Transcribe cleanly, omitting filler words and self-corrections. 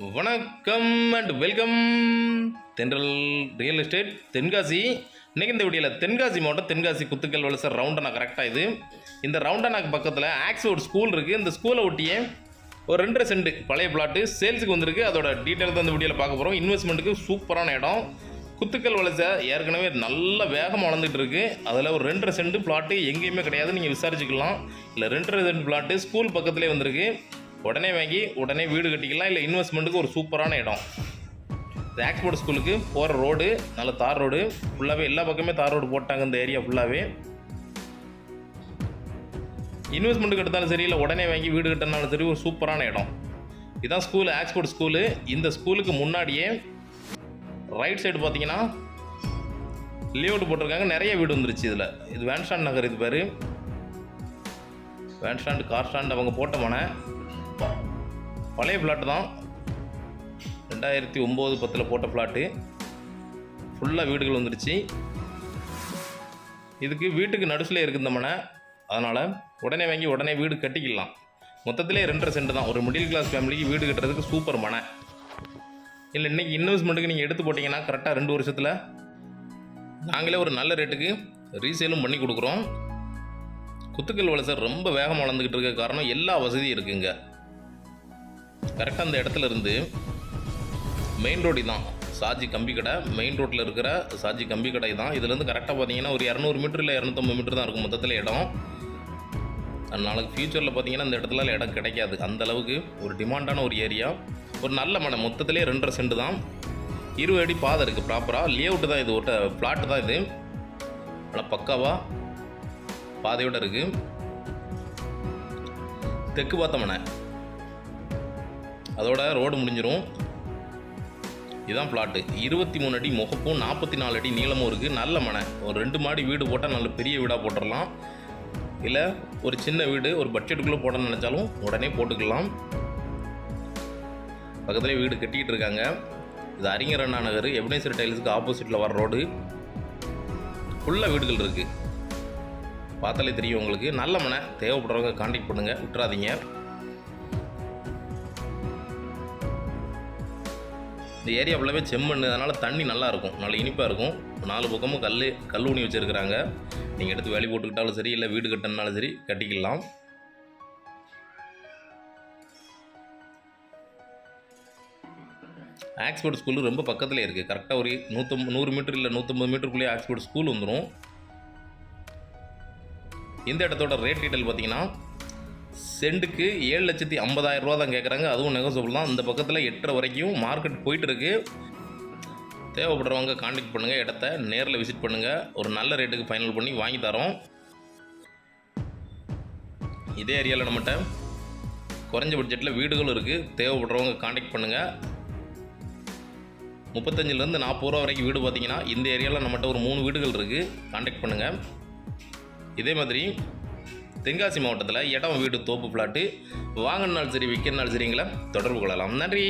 வணக்கம் and welcome தென்றல் real estate Tenkasi. இன்றைக்கி இந்த வீடியோவில் தென்காசி மாவட்டம் தென்காசி குத்துக்கல் வலசர் ரவுண்டனா கரெக்டாக இது. இந்த ரவுண்டனாக்கு பக்கத்தில் ஆக்ஸ்ஃபோர்ட் ஸ்கூல் இருக்குது. இந்த ஸ்கூலை ஒட்டியே ஒரு 2.5 சென்ட் பழைய பிளாட்டு சேல்ஸுக்கு வந்திருக்கு. அதோட டீட்டெயில் தான் இந்த வீடியோவில் பார்க்க போகிறோம். இன்வெஸ்ட்மெண்ட்டுக்கு சூப்பரான இடம். குத்துக்கல் வலசை ஏற்கனவே நல்ல வேகமாக வளர்ந்துட்டு இருக்குது. அதில் ஒரு 2.5 சென்ட் பிளாட்டு எங்கேயுமே கிடையாது, நீங்கள் விசாரிச்சுக்கலாம். இல்லை 2.5 சென்ட் பிளாட்டு ஸ்கூல் பக்கத்துலேயே வந்திருக்கு. உடனே வாங்கி உடனே வீடு கட்டிக்கலாம். இல்லை இன்வெஸ்ட்மெண்ட்டுக்கு ஒரு சூப்பரான இடம். இந்த ஆக்ஸ்போர்ட் ஸ்கூலுக்கு போகிற ரோடு நல்ல தார் ரோடு, ஃபுல்லாகவே எல்லா பக்கமே தார் ரோடு போட்டாங்க. இந்த ஏரியா ஃபுல்லாகவே இன்வெஸ்ட்மெண்ட்டுக்கு எடுத்தாலும் சரி, இல்லை உடனே வாங்கி வீடு கட்டினாலும் சரி, ஒரு சூப்பரான இடம். இதுதான் ஸ்கூலு, ஆக்ஸ்போர்ட் ஸ்கூலு. இந்த ஸ்கூலுக்கு முன்னாடியே ரைட் சைடு பார்த்தீங்கன்னா லேஅவுட் போட்டிருக்காங்க. நிறைய வீடு வந்துருச்சு இதில். இது வேன்ஸ்டாண்ட் நகர். இது பேர் வேன்ஸ்டாண்ட் கார் ஸ்டாண்ட். அவங்க போட்ட மனை பழைய பிளாட்டு தான். 2009-10 போட்ட பிளாட்டு. ஃபுல்லாக வீடுகள் வந்துடுச்சு. இதுக்கு வீட்டுக்கு நடுசில் இருக்குது இந்த மனை. அதனால் உடனே வாங்கி உடனே வீடு கட்டிக்கலாம். மொத்தத்திலே 2.5 சென்ட் தான். ஒரு மிடில் கிளாஸ் ஃபேமிலிக்கு வீடு கட்டுறதுக்கு சூப்பர் மனை. இல்லை இன்றைக்கி இன்வெஸ்ட்மெண்ட்டுக்கு நீங்கள் எடுத்து போட்டிங்கன்னா கரெக்டாக 2 வருஷத்தில் நாங்களே ஒரு நல்ல ரேட்டுக்கு ரீசேலும் பண்ணி கொடுக்குறோம். குத்துக்கல் வலசை ரொம்ப வேகமாக வளர்ந்துக்கிட்டு இருக்க காரணம் எல்லா வசதியும் இருக்குங்க. கரெக்டாக அந்த இடத்துல இருந்து மெயின் ரோடு தான் சாஜி கம்பி கடை. மெயின் ரோட்டில் இருக்கிற சாஜி கம்பி கடை தான். இதுலேருந்து கரெக்டாக பார்த்தீங்கன்னா ஒரு 200 மீட்டர் இல்லை 250 மீட்டர் தான் இருக்கும் மொத்தத்தில் இடம். நாளைக்கு ஃப்யூச்சரில் பார்த்தீங்கன்னா இந்த இடத்துல இடம் கிடைக்காது. அந்த அளவுக்கு ஒரு டிமாண்டான ஒரு ஏரியா. ஒரு நல்ல மனை. மொத்தத்திலே 2.5 சென்ட் தான். 20 அடி பாதை இருக்குது ப்ராப்பராக. லேஅவுட்டு தான் இது. ஒரு பிளாட்டு தான் இது. ஆனால் பக்காவாக பாதையோடு இருக்குது. தெற்கு பார்த்த மனை. அதோட ரோடு முடிஞ்சிடும். இதுதான் பிளாட்டு. 23 அடி முகப்பும் 44 அடி நீளமும் இருக்குது. நல்ல மனை. ஒரு 2 மாடி வீடு போட்டால் நல்ல பெரிய வீடாக போட்டுடலாம். இல்லை ஒரு சின்ன வீடு ஒரு பட்ஜெட்டுக்குள்ளே போடணும்னு நினச்சாலும் உடனே போட்டுக்கலாம். பக்கத்துலேயே வீடு கட்டிக்கிட்டு இருக்காங்க. இது அறிஞர் அண்ணா நகர் எபனேசர் டைல்ஸுக்கு ஆப்போசிட்டில் வர ரோடு. ஃபுல்லாக வீடுகள் இருக்குது. பார்த்தாலே தெரியும் உங்களுக்கு. நல்ல மனை. தேவைப்படுறவங்க கான்டாக்ட் பண்ணுங்கள், விட்டுறாதீங்க. இந்த ஏரியா ஃபுல்லாகவே செம்மண். அதனால் தண்ணி நல்லாயிருக்கும், நல்ல இனிப்பாக இருக்கும். 4 பக்கமும் கல் ஊனி வச்சுருக்கிறாங்க. நீங்கள் எடுத்து வேலி போட்டுக்கிட்டாலும் சரி, இல்லை வீடு கட்டினாலும் சரி கட்டிக்கலாம். ஆக்ஸ்போர்ட் ஸ்கூலு ரொம்ப பக்கத்துலேயே இருக்குது. கரெக்டாக ஒரு 100 மீட்டர் இல்லை 150 மீட்டருக்குள்ளேயே ஆக்ஸ்போர்ட் ஸ்கூல் வந்துடும். இந்த இடத்தோட ரேட் டீட்டெயில் பார்த்தீங்கன்னா சென்ட்டுக்கு 7,50,000 ரூபா தான் கேட்குறாங்க. அதுவும் நெகோசியபிள் தான். இந்த பக்கத்தில் 8.5 வரைக்கும் மார்க்கெட் போயிட்டுருக்கு. தேவைப்படுறவங்க கான்டாக்ட் பண்ணுங்கள். இடத்த நேரில் விசிட் பண்ணுங்கள். ஒரு நல்ல ரேட்டுக்கு ஃபைனல் பண்ணி வாங்கி தரோம். இதே ஏரியாவில் நம்மகிட்ட குறைஞ்ச பட்ஜெட்டில் வீடுகளும் இருக்குது. தேவைப்படுறவங்க கான்டாக்ட் பண்ணுங்கள். 35 40 ரூபா வரைக்கும் வீடு பார்த்தீங்கன்னா இந்த ஏரியாவில் நம்மகிட்ட ஒரு 3 வீடுகள் இருக்குது. கான்டாக்ட் பண்ணுங்கள். இதே மாதிரி தென்காசி மாவட்டத்தில் இடம் வீடு தோப்பு பிளாட்டு வாங்கினாலும் சரி விற்கிறனாலும் சரிங்களா தொடர்பு கொள்ளலாம். நன்றி.